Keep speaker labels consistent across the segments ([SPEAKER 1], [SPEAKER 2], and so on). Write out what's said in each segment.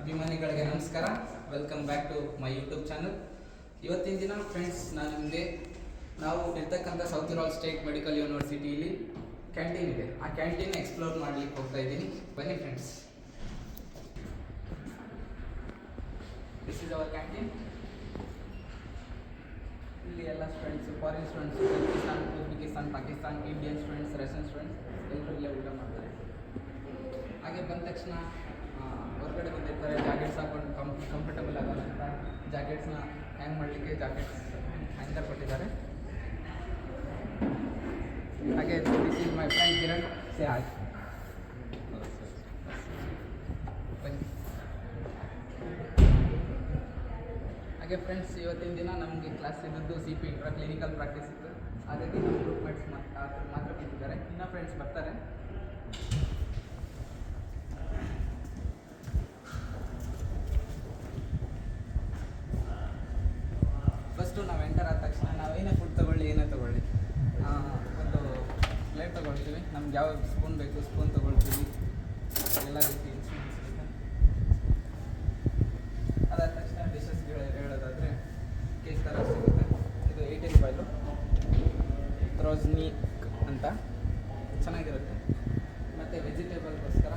[SPEAKER 1] ಅಭಿಮಾನಿಗಳಿಗೆ ನಮಸ್ಕಾರ. Welcome back to my YouTube channel. ಇವತ್ತಿನ ದಿನ ಫ್ರೆಂಡ್ಸ್, ನಾವು ಇರ್ತಕ್ಕಂಥ ಸೌತ್ ಇರಾಲ್ ಸ್ಟೇಟ್ ಮೆಡಿಕಲ್ ಯೂನಿವರ್ಸಿಟಿಯಲ್ಲಿ ಕ್ಯಾಂಟೀನ್ ಇದೆ. ಆ ಕ್ಯಾಂಟೀನ್ ಎಕ್ಸ್ಪ್ಲೋರ್ ಮಾಡ್ಲಿಕ್ಕೆ ಹೋಗ್ತಾ ಇದ್ದೀನಿ. ಬನ್ನಿ friends. This is our canteen. ಇಲ್ಲಿ ಎಲ್ಲ students, foreign students, Pakistan, Uzbekistan, Pakistan, Indian students, Russian students ಎಲ್ಲರೂ ಇಲ್ಲೇ ಊಟ ಮಾಡ್ತಾರೆ. ಹಾಗೆ ಬಂದ ತಕ್ಷಣ ಹೊರಗಡೆ ಬಂದಿರ್ತಾರೆ, ಜಾಕೆಟ್ಸ್ ಹಾಕೊಂಡು ಕಂಫರ್ಟಬಲ್ ಆಗೋಲ್ಲ ಅಂತ ಜಾಕೆಟ್ಸ್ನ ಹ್ಯಾಂಗ್ ಮಾಡಲಿಕ್ಕೆ ಜಾಕೆಟ್ಸ್ ಹ್ಯಾಂಗರ್ ಕೊಟ್ಟಿದ್ದಾರೆ. ಹಾಗೆ this is my friend Kiran. Say hi. ಹಾಗೆ ಫ್ರೆಂಡ್ಸ್, ಇವತ್ತಿನ ದಿನ ನಮಗೆ ಕ್ಲಾಸ್ ಇದ್ದದ್ದು CP ಇಂಟ್ರಾ ಕ್ಲಿನಿಕಲ್ ಪ್ರಾಕ್ಟೀಸ್ ಇತ್ತು. ಹಾಗಾಗಿ ನಮ್ಮ ಗ್ರೂಪ್ ಮೇಟ್ಸ್ ಮಾತ್ರ ಬಂದಿದ್ದಾರೆ. ಇನ್ನೂ ಫ್ರೆಂಡ್ಸ್ ಬರ್ತಾರೆ. ಫಸ್ಟು ನಾವು ಎಂಟರ್ ಆದ ತಕ್ಷಣ ನಾವೇನೇ ಫುಡ್ ತೊಗೊಳ್ಳಿ, ಏನೇ ತೊಗೊಳ್ಳಿ, ಒಂದು ಪ್ಲೇಟ್ ತೊಗೊಳ್ತೀವಿ. ನಮ್ಗೆ ಯಾವ ಸ್ಪೂನ್ ಬೇಕು ಸ್ಪೂನ್ ತೊಗೊಳ್ತೀವಿ. ಎಲ್ಲ ರೀತಿ ಇನ್ಸ್ಟ್ರೂಮೆಂಟ್ಸ್ ಬೇಕು. ಅದಾದ ತಕ್ಷಣ ಡಿಶಸ್ಗಳು ಹೇಳೋದಾದರೆ ಕೇಕ್ ಥರ ಸಿಗುತ್ತೆ. ಇದು 80 ರೂಪಾಯಿದು ತ್ರೋಜ್ನಿಕ್ ಅಂತ ಚೆನ್ನಾಗಿರುತ್ತೆ. ಮತ್ತು ವೆಜಿಟೇಬಲ್ಗೋಸ್ಕರ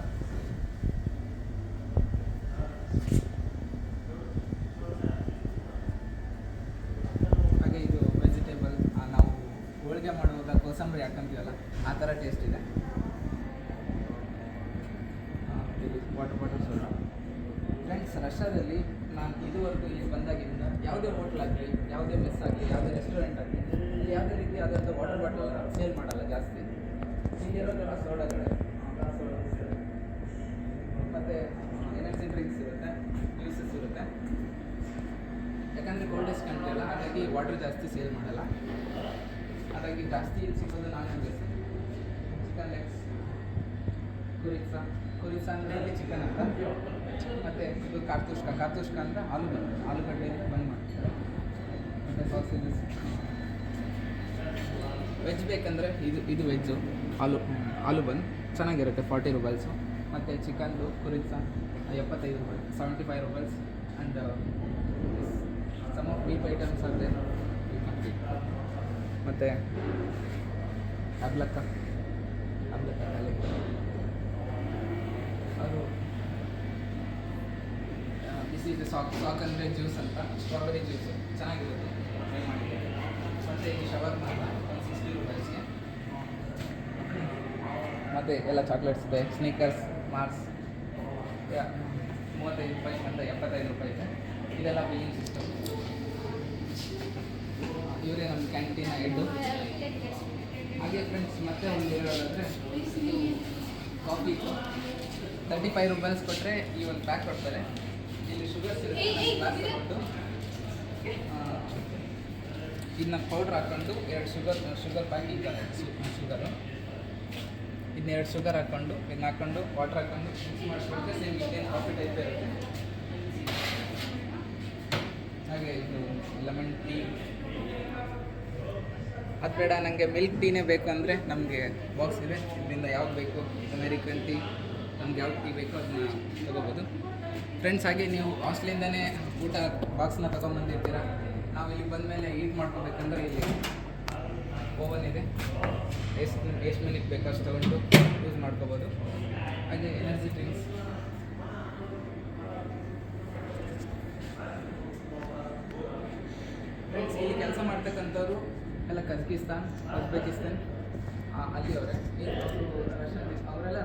[SPEAKER 1] ಹಾಗೆ ಇದು ವೆಜಿಟೇಬಲ್ ನಾವು ಹೋಳಿಗೆ ಮಾಡುವಾಗ ಕೋಸಂಬರಿ ಹಾಕೊಂತೀವಲ್ಲ, ಆ ಥರ ಟೇಸ್ಟ್ ಇದೆ. Water soda. ಫ್ರೆಂಡ್ಸ್, ರಷ್ಯಾದಲ್ಲಿ ನಾನು ಇದುವರೆಗೂ ಇಲ್ಲಿ ಬಂದಾಗಿಂದ ಯಾವುದೇ ಹೋಟ್ಲ್ ಆಗಲಿ, ಯಾವುದೇ ಮೆಸ್ ಆಗಲಿ, ಯಾವುದೇ ರೆಸ್ಟೋರೆಂಟ್ ಆಗಲಿ, ಇಲ್ಲಿ ಯಾವುದೇ ರೀತಿ ಆದಂಥ ವಾಟರ್ ಬಾಟಲ್ ಸೇಲ್ ಮಾಡಲ್ಲ ಜಾಸ್ತಿ. ಇಲ್ಲಿರೋದೆಲ್ಲ ಸೋಡಾಗಳೇ, ಮತ್ತು ಎನರ್ಜಿ ಡ್ರಿಂಕ್ಸ್ ಇರುತ್ತೆ, ಜ್ಯೂಸಸ್ ಇರುತ್ತೆ. ಯಾಕಂದರೆ ಕೋಲ್ಡೆಸ್ಟ್ ಕಂಟ್ರಿ ಅಲ್ಲ, ಹಾಗಾಗಿ ವಾಟರ್ ಜಾಸ್ತಿ ಸೇಲ್ ಮಾಡಲ್ಲ. ಹಾಗಾಗಿ ಜಾಸ್ತಿ ಇಲ್ಲಿ ಸಿಗೋದು ನಾನ್ ವೆಜ್, ಚಿಕನ್ ಲೆಗ್ಸ್, ಕುರಿಸಾ ಅಂದರೆ ಇಲ್ಲಿ ಚಿಕನ್ ಅಂತ. ಮತ್ತು ಇದು ಕಾರ್ತುಷ್ಕ ಅಂದರೆ ಆಲೂಗಡ್ಡೆ ಬಂದ್ ಮಾಡ್ತಾರೆ. ಮತ್ತು ಸಾಸೇಜಸ್. ವೆಜ್ ಬೇಕಂದರೆ ಇದು ವೆಜ್ಜು ಆಲೂ ಬಂದ್ ಚೆನ್ನಾಗಿರುತ್ತೆ, 40 ರೂಪಾಯಿಸು. ಮತ್ತು ಚಿಕನ್ದು ಕುರಿಸಾ 75 ರೂಪಾಯಿ, 75 rupees. And some of beef items are there, you can take. ಮತ್ತು ಅಬ್ಲಕ್ಕ ಅದು ಬಿಸಿ ಇದು ಸಾಕ್ ಅಂದರೆ ಜ್ಯೂಸ್ ಅಂತ, ಸ್ಟ್ರಾಬೆರಿ ಜ್ಯೂಸು ಚೆನ್ನಾಗಿರುತ್ತೆ, ಟ್ರೈ ಮಾಡಿದೆ. ಮತ್ತು ಈ ಶವರ್ಮ 160 ರೂಪಾಯಿಸ್ಗೆ. ಮತ್ತು ಎಲ್ಲ ಚಾಕ್ಲೇಟ್ಸ್ ಇದೆ, ಸ್ನೀಕರ್ಸ್, ಮಾರ್ಸ್ 35 ರೂಪಾಯಿ ಮತ್ತು 75 ರೂಪಾಯಿ ಇದೆ. ಇದೆಲ್ಲ ಬಿಲ್ಲಿಂಗ್ ಸಿಸ್ಟಮ್. ಇವರೇ ನಮ್ಮ ಕ್ಯಾಂಟೀನ್ ಹೆಡ್ಡು. ಹಾಗೆ ಫ್ರೆಂಡ್ಸ್, ಮತ್ತೆ ಒಂದು ಹೇಳೋದಾದರೆ ಕಾಫಿ 35 ರೂಪಾಯಿಸ್ ಕೊಟ್ಟರೆ ಈ ಒಂದು ಪ್ಯಾಕ್ ಕೊಡ್ತಾರೆ. ಇಲ್ಲಿ ಶುಗರ್ಸ್ ಇರುತ್ತೆ, ಗ್ಲಾಸ್ ತಗೊಂಡು ಇದನ್ನ ಪೌಡ್ರ್ ಹಾಕ್ಕೊಂಡು 2 ಶುಗರ್ ಪ್ಯಾಕ್ ಇದ್ದಾರೆ. ಶುಗರು ಇದನ್ನ 2 ಶುಗರ್ ಹಾಕ್ಕೊಂಡು ಇದನ್ನ ಹಾಕ್ಕೊಂಡು ವಾಟ್ರ್ ಹಾಕ್ಕೊಂಡು ಮಿಕ್ಸ್ ಮಾಡಿಸ್ಬಿಟ್ರೆ ಸೇಮ್ ಇಂಡಿಯನ್ ಕಾಫಿ ಟೈಪೇ ಇರುತ್ತೆ. ಹಾಗೆ ಇದು ಲೆಮನ್ ಟೀ. ಅದು ಬೇಡ ನನಗೆ ಮಿಲ್ಕ್ ಟೀನೇ ಬೇಕು ಅಂದರೆ ನಮಗೆ ಬಾಕ್ಸ್ ಇದೆ. ಇದರಿಂದ ಯಾವ್ದು ಬೇಕು, ಅಮೇರಿಕನ್ ಟೀ, ನಮ್ಗೆ ಯಾವ್ದು ಟೀ ಬೇಕೋ ಅದನ್ನ ತೊಗೋಬೋದು. ಫ್ರೆಂಡ್ಸ್, ಹಾಗೆ ನೀವು ಹಾಸ್ಟ್ಲಿಂದನೇ ಊಟ ಬಾಕ್ಸ್ನ ತೊಗೊಂಬಂದಿರ್ತೀರ. ನಾವು ಇಲ್ಲಿ ಬಂದಮೇಲೆ ಈಟ್ ಮಾಡ್ಕೋಬೇಕಂದ್ರೆ ಇಲ್ಲಿ ಓವನ್ ಇದೆ, ಎಷ್ಟು ಮಿನಿಟ್ ಬೇಕೋ ಅಷ್ಟು ತೊಗೊಂಡು ಯೂಸ್ ಮಾಡ್ಕೋಬೋದು. ಹಾಗೆ ಎನರ್ಜಿ ಡ್ರಿಂಕ್ಸ್. ಫ್ರೆಂಡ್ಸ್, ಇಲ್ಲಿ ಕೆಲಸ ಮಾಡ್ತಕ್ಕಂಥವ್ರು ಎಲ್ಲ ಕಜಕಿಸ್ತಾನ್, ಉಜ್ಬೇಕಿಸ್ತಾನ್ ಅಲ್ಲಿ ಅವರೇ. ರಷ್ಯನ್ ಅವರೆಲ್ಲ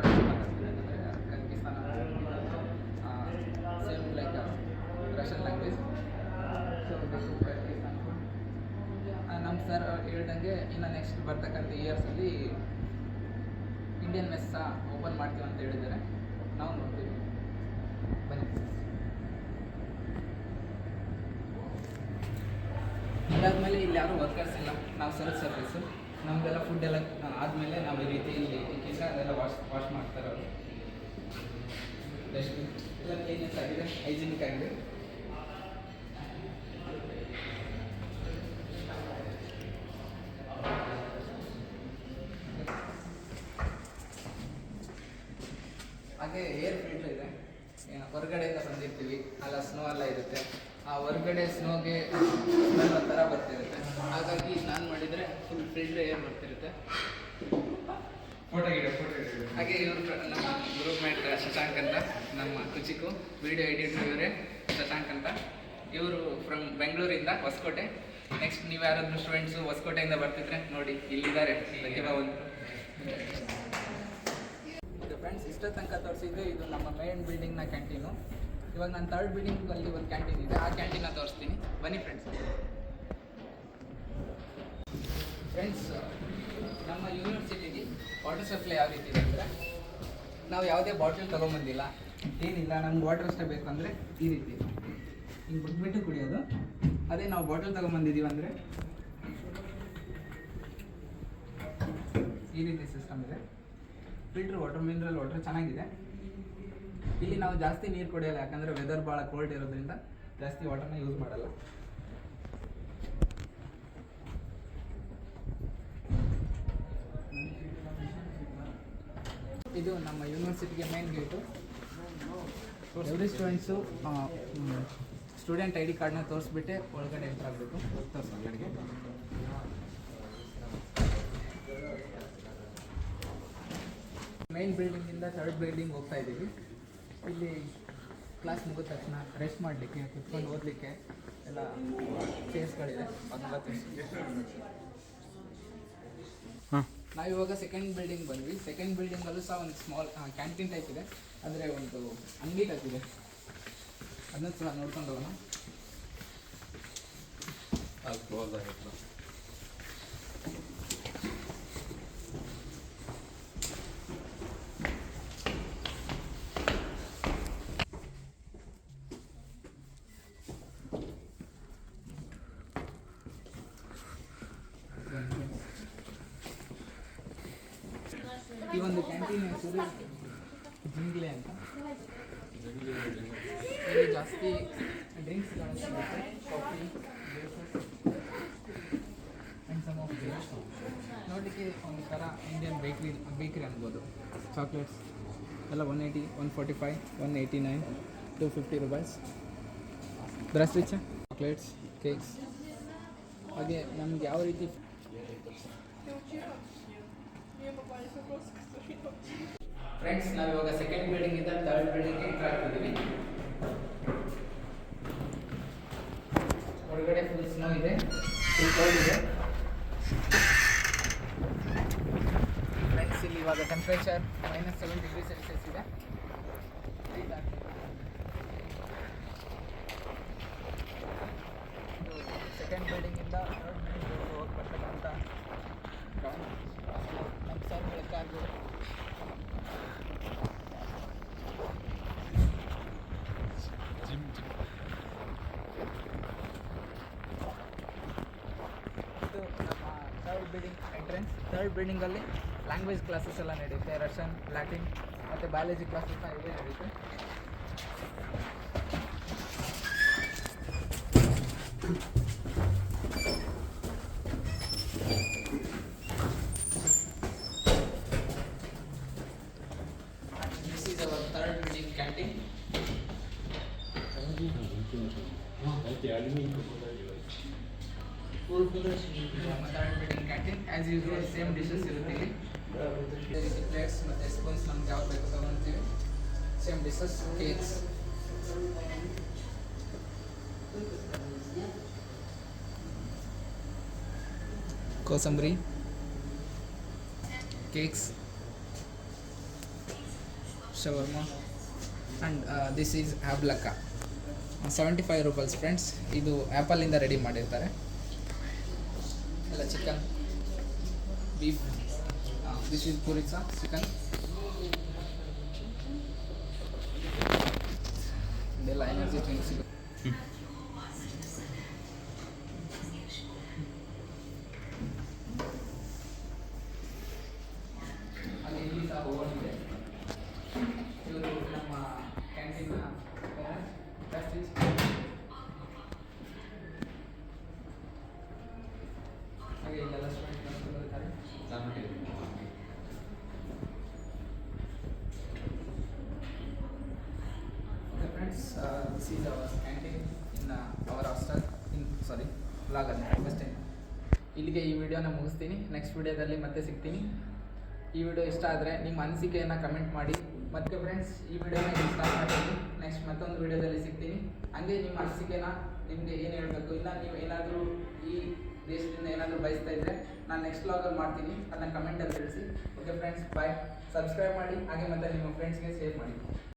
[SPEAKER 1] Kazakhstan same like Russian language. So Kazakhstan ನಮ್ಮ ಸರ್ ಹೇಳ್ದಂಗೆ ಇನ್ನು ನೆಕ್ಸ್ಟ್ ಬರ್ತಕ್ಕಂಥ ಇಯರ್ಸಲ್ಲಿ ಇಂಡಿಯನ್ ಮೆಸ್ ಓಪನ್ ಮಾಡ್ತೀವಿ ಅಂತ ಹೇಳಿದ್ದಾರೆ. ನಾವು ನೋಡ್ತೀವಿ. ಬನ್ನಿ. ಅದಾದಮೇಲೆ ಇಲ್ಲಿ ಯಾರೂ ವರ್ಕರ್ಸ್ ಇಲ್ಲ, ನಾವು ಸೆಲ್ಫ್ ಸರ್ವಿಸು. ನಮ್ಮದೆಲ್ಲ ಫುಡ್ ಎಲ್ಲ ಆದಮೇಲೆ ನಾವು ಈ ರೀತಿ ಇಲ್ಲಿ ಕಿಚನ್ ಅದೆಲ್ಲ ವಾಶ್ ಮಾಡ್ತಾರೆ ಅವರು. ಡಸ್ಟ್ಬಿನ್ ಎಲ್ಲ ಕ್ಲೀನೆಸ್ ಆಗಿದೆ, ಹೈಜಿನಿಕ್ ಆಗಿದೆ. ಹಾಗೆ ಏರ್ ಫಿಲ್ಟರ್ ಇದೆ. ಹೊರಗಡೆಯಿಂದ ಬಂದಿರ್ತೀವಿ ಅಲ್ಲ, ಸ್ನೋ ಎಲ್ಲ ಇರುತ್ತೆ. ಆ ಹೊರಗಡೆ ಸ್ನೋಗೆ ಥರ ಬರ್ತಿರುತ್ತೆ. ಹಾಗಾಗಿ ನಾನು ಮಾಡಿದರೆ ಫುಲ್ ಫಿಲ್ಟರ್ ಏರ್ ಬರ್ತಿರುತ್ತೆ. ಹಾಗೆ ಇವರು ನಮ್ಮ ಗ್ರೂಪ್ ಮೇಟ್ ಶಶಾಂಕ್ ಅಂತ, ನಮ್ಮ ಕುಚಿಕು ವಿಡಿಯೋ ಎಡಿಟರ್ ಇವರೇ ಶಶಾಂಕ್ ಅಂತ. ಇವರು ಫ್ರಮ್ ಬೆಂಗಳೂರಿಂದ ಹೊಸಕೋಟೆ. ನೆಕ್ಸ್ಟ್ ನೀವು ಯಾರಾದರೂ ಸ್ಟೂಡೆಂಟ್ಸು ಹೊಸಕೋಟೆಯಿಂದ ಬರ್ತಿದ್ರೆ ನೋಡಿ, ಇಲ್ಲಿದ್ದಾರೆ ಪ್ರತಿಭಾವಂತರು. ಓಕೆ ಫ್ರೆಂಡ್ಸ್, ಇಷ್ಟ ತನಕ ತೋರಿಸಿದ್ದು ಇದು ನಮ್ಮ ಮೇನ್ ಬಿಲ್ಡಿಂಗ್ನ ಕ್ಯಾಂಟೀನು. ಇವಾಗ ನಾನು ಥರ್ಡ್ ಬಿಲ್ಡಿಂಗಲ್ಲಿ ಒಂದು ಕ್ಯಾಂಟೀನ್ ಇದೆ, ಆ ಕ್ಯಾಂಟೀನ ತೋರಿಸ್ತೀನಿ, ಬನ್ನಿ ಫ್ರೆಂಡ್ಸ್. ಫ್ರೆಂಡ್ಸ್, ನಮ್ಮ ಯೂನಿವರ್ಸಿಟಿಗೆ ವಾಟರ್ ಸಪ್ಲೈ ಯಾವ ರೀತಿ ಇದೆ ಅಂದರೆ, ನಾವು ಯಾವುದೇ ಬಾಟಲ್ ತೊಗೊಂಬಂದಿಲ್ಲ, ಏನಿಲ್ಲ. ನಮ್ಗೆ ವಾಟರ್ ಅಷ್ಟೇ ಬೇಕು ಅಂದರೆ ಈ ರೀತಿ ಹಿಂಗೆ ಬಿಟ್ಬಿಟ್ಟು ಕುಡಿಯೋದು. ಅದೇ ನಾವು ಬಾಟಲ್ ತೊಗೊಂಬಂದಿದ್ದೀವಿ ಅಂದರೆ ಈ ರೀತಿ ಸಿಸ್ಟಮ್ ಇದೆ. ಫಿಲ್ಟರ್ ವಾಟರ್, ಮಿನರಲ್ ವಾಟರ್ ಚೆನ್ನಾಗಿದೆ. ಇಲ್ಲಿ ನಾವು ಜಾಸ್ತಿ ನೀರು ಕುಡಿಯೋಲ್ಲ, ಯಾಕಂದರೆ ವೆದರ್ ಭಾಳ ಕೋಲ್ಡ್ ಇರೋದ್ರಿಂದ ಜಾಸ್ತಿ ವಾಟರ್ನ ಯೂಸ್ ಮಾಡಲ್ಲ. ಇದು ನಮ್ಮ ಯೂನಿವರ್ಸಿಟಿಗೆ main gate. Every students student I D ಕಾರ್ಡ್ನ ತೋರಿಸ್ಬಿಟ್ಟೆ ಒಳಗಡೆ ಎಂಟರ್ ಆಗಬೇಕು. ಒಳಗಡೆಗೆ ಮೇನ್ ಬಿಲ್ಡಿಂಗಿಂದ ಥರ್ಡ್ ಬಿಲ್ಡಿಂಗ್ ಹೋಗ್ತಾ ಇದ್ದೀವಿ. ಇಲ್ಲಿ ಕ್ಲಾಸ್ ಮುಗಿದ ತಕ್ಷಣ ರೆಸ್ಟ್ ಮಾಡಲಿಕ್ಕೆ, ಕುತ್ಕೊಂಡು ಓದಲಿಕ್ಕೆ ಎಲ್ಲ ಚೇರ್ಸ್ಗಳಿದೆ. ನಾವಿವಾಗ ಸೆಕೆಂಡ್ ಬಿಲ್ಡಿಂಗ್ ಬಂದ್ವಿ. ಸೆಕೆಂಡ್ ಬಿಲ್ಡಿಂಗಲ್ಲೂ ಸಹ ಒಂದು ಸ್ಮಾಲ್ ಕ್ಯಾಂಟೀನ್ ಟೈಪ್ ಇದೆ, ಅಂದರೆ ಒಂದು ಅಂಗಡಿ ಟೈಪ್ ಇದೆ. ಅದನ್ನ ಸಹ ನೋಡ್ಕೊಂಡು ಹೋಗೋಣ. ಈ ಒಂದು ಕ್ಯಾಂಟೀನ್ ಹೆಸರು ಜಿಂಗ್ಲೆ ಅಂತ. ಇಲ್ಲಿ ಜಾಸ್ತಿ ಡ್ರಿಂಕ್ಸ್ಗಳು ಸಿಗುತ್ತೆ, coffee, and some of juice. ನೋಡಲಿಕ್ಕೆ ಒಂದು ಥರ ಇಂಡಿಯನ್ ಬೇಕ್ರಿ ಅನ್ಬೋದು. ಚಾಕ್ಲೇಟ್ಸ್ ಎಲ್ಲ 180, 145, 189, 250 ರೂಪಾಯಿಸ್. ಬ್ರಸ್ವಿಚ್ chocolates, cakes. ಹಾಗೆ ನಮ್ಗೆ ಯಾವ ರೀತಿ ಫ್ರೆಂಡ್ಸ್, ನಾವಿವಾಗ ಸೆಕೆಂಡ್ ಬಿಲ್ಡಿಂಗಿಂದ ಥರ್ಡ್ ಬಿಲ್ಡಿಂಗ್ಗೆ ಎಂಟರ್ ಆಗ್ತಿದ್ದೀವಿ. ಹೊರಗಡೆ ಫುಲ್ ಸ್ನೋ ಇದೆ, ಫುಲ್ ಕೋಲ್ಡ್ ಇದೆ. ಫ್ರೆಂಡ್ಸ್, ಇಲ್ಲಿ ಇವಾಗ ಟೆಂಪ್ರೇಚರ್ -7 ಡಿಗ್ರಿ ಸೆಲ್ಸಿಯಸ್ ಇದೆ. ಸೆಕೆಂಡ್ ಬಿಲ್ಡಿಂಗಿಂದ ಥರ್ಡ್ ಬಿಲ್ಡಿಂಗ್ ಹೋಗಿ ಬರ್ತಕ್ಕಂಥ ಗ್ರೌಂಡ್. ನಮ್ಮ ಸರ್ ಲೆಕ್ಕ ಆಗ್ಬೋದು. ಇದು ನಮ್ಮ ಥರ್ಡ್ ಬಿಲ್ಡಿಂಗ್ ಎಂಟ್ರೆನ್ಸ್. ಥರ್ಡ್ ಬಿಲ್ಡಿಂಗಲ್ಲಿ ಲ್ಯಾಂಗ್ವೇಜ್ ಕ್ಲಾಸಸ್ ಎಲ್ಲ ನಡೆಯುತ್ತೆ. ರಷ್ಯನ್, ಲ್ಯಾಟಿನ್ ಮತ್ತು ಬಯಾಲಜಿ ಕ್ಲಾಸಸ್ ಸಹ ಇಲ್ಲೇ ನಡೆಯುತ್ತೆ. This is our third building canteen. ನಮ್ಮ third building canteen as usual same dishes ಇರುತ್ತೆ ಇಲ್ಲಿ. ಪ್ಲೇಟ್ಸ್ ಮತ್ತು ಸ್ಪೂನ್ಸ್ ನಮ್ಗೆ ಯಾವ್ದು ಬೇಕು ತಗೊಳ್ತೀವಿ. Same dishes, cakes. Kosambari, cakes, shawarma, and this is ಹ್ಯಾಬ್ಲಕ್ಕ. 75 ರೂಪಾಯಿಸ್ ಫ್ರೆಂಡ್ಸ್. ಇದು ಆ್ಯಪಲಿಂದ ರೆಡಿ ಮಾಡಿರ್ತಾರೆ. ಎಲ್ಲ ಚಿಕನ್, ಬೀಫ್. ದಿಸ್ ಈಸ್ ಪುರಿಸಾ ಚಿಕನ್. ಇದೆಲ್ಲ ಎನರ್ಜಿ ಡ್ರಿಂಕ್ಸ್ ಸಿಗುತ್ತೆ. ಅಲ್ಲಿ ಇಲ್ಲಿ ಸಹ ಓವನ್ ಇದೆ. ಇವರು ನಮ್ಮ ಕ್ಯಾಂಟೀನ್ನ ಪ್ರೆಸ್ಟೀಜ್. ಹಾಗೆ ಇಲ್ಲೆಲ್ಲ ಸ್ಟೂಡೆಂಟ್ ಬರ್ತಾರೆ. Friends, this is our canteen in our hostel ವ್ಲಾಗಲ್ಲಿ ಫಸ್ಟ್ ಟೈಮ್. ಇಲ್ಲಿಗೆ ಈ ವಿಡಿಯೋನ ಮುಗಿಸ್ತೀನಿ. ನೆಕ್ಸ್ಟ್ ವಿಡಿಯೋದಲ್ಲಿ ಮತ್ತೆ ಸಿಗ್ತೀನಿ. ಈ ವಿಡಿಯೋ ಇಷ್ಟ ಆದರೆ ನಿಮ್ಮ ಅನಿಸಿಕೆಯನ್ನು ಕಮೆಂಟ್ ಮಾಡಿ. ಮತ್ತು ಫ್ರೆಂಡ್ಸ್, ಈ ವಿಡಿಯೋನ ಇಲ್ಲಿ ಸ್ಟಾರ್ಟ್ ಮಾಡ್ತೀನಿ. ನೆಕ್ಸ್ಟ್ ಮತ್ತೊಂದು ವಿಡಿಯೋದಲ್ಲಿ ಸಿಗ್ತೀನಿ. ಹಾಗೆ ನಿಮ್ಮ ಅನಿಸಿಕೆನ ನಿಮಗೆ ಏನು ಹೇಳಬೇಕು, ಇಲ್ಲ ನೀವು ಏನಾದರೂ ಈ ದೇಶದಿಂದ ಏನಾದರೂ ಬಯಸ್ತಾ ಇದ್ದರೆ ನಾನು ನೆಕ್ಸ್ಟ್ ವ್ಲಾಗಲ್ಲಿ ಮಾಡ್ತೀನಿ, ಅದನ್ನ ಕಮೆಂಟಲ್ಲಿ ತಿಳಿಸಿ. ಓಕೆ ಫ್ರೆಂಡ್ಸ್, ಬಾಯ್. ಸಬ್ಸ್ಕ್ರೈಬ್ ಮಾಡಿ, ಹಾಗೆ ಮತ್ತು ನಿಮ್ಮ ಫ್ರೆಂಡ್ಸ್ಗೆ ಶೇರ್ ಮಾಡಿ.